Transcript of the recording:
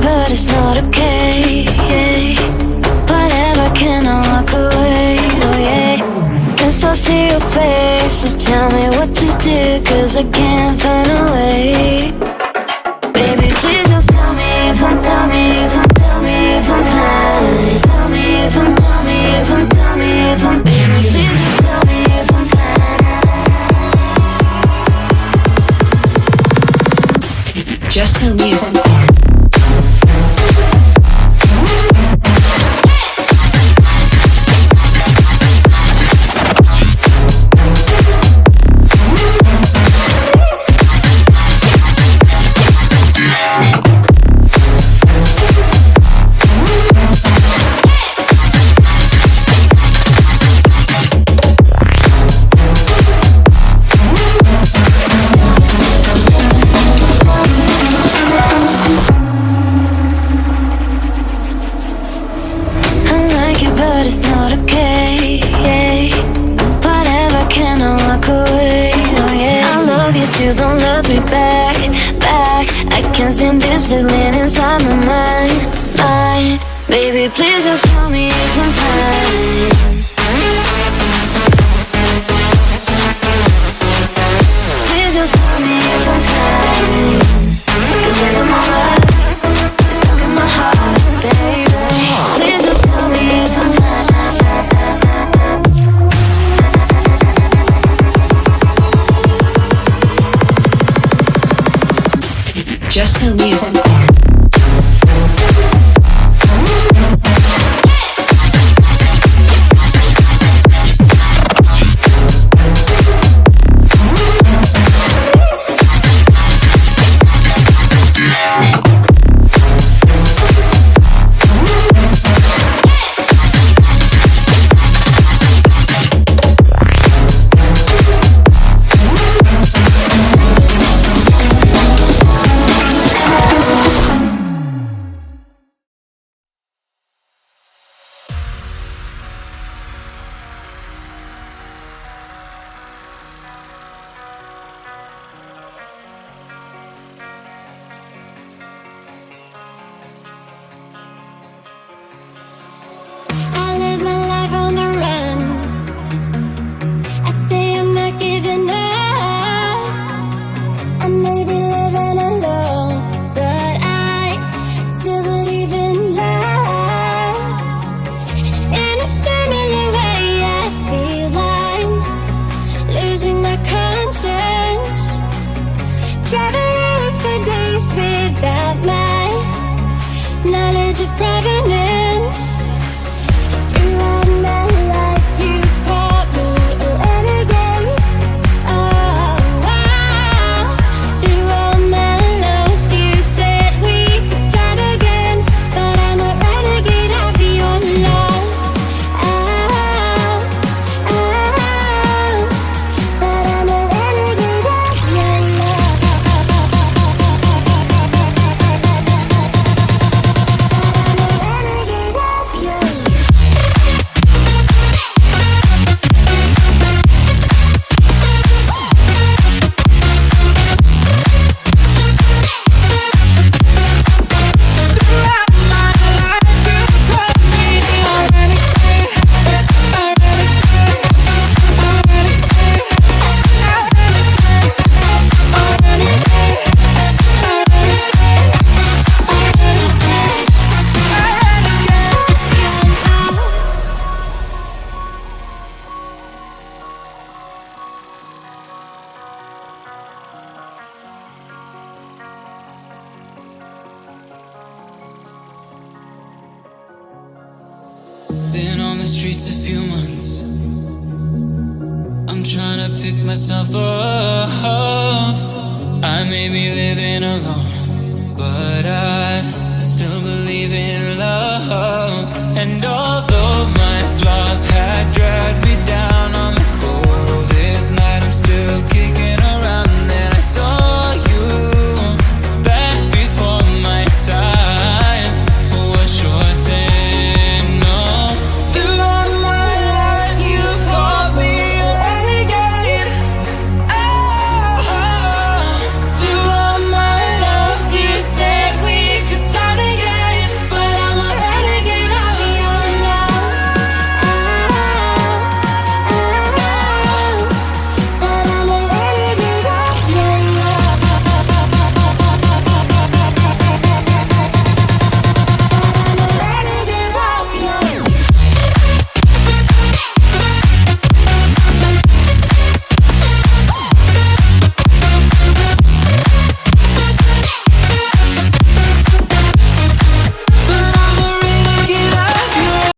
but it's not okay. Whatever, can I walk away? Oh yeah. Can still see your face, so tell me what to do, 'cause I can't find a way. Baby, please just tell me if I'm, tell me if I'm, tell me if I'm fine. Tell me if I'm, tell me if I'm, tell me if I'm, baby, please just tell me if I'm fine. Just tell me if I'm fine. Feeling inside my mind, baby, please just tell me if I'm fine. Please just tell me if I'm fine, 'cause I know my life is stuck in my heart, baby. Please just tell me if I'm fine. Just tell me if I'm fine. Been on the streets a few months. I'm trying to pick myself up. I may be living alone, but I still believe in love. And although my flaws had dragged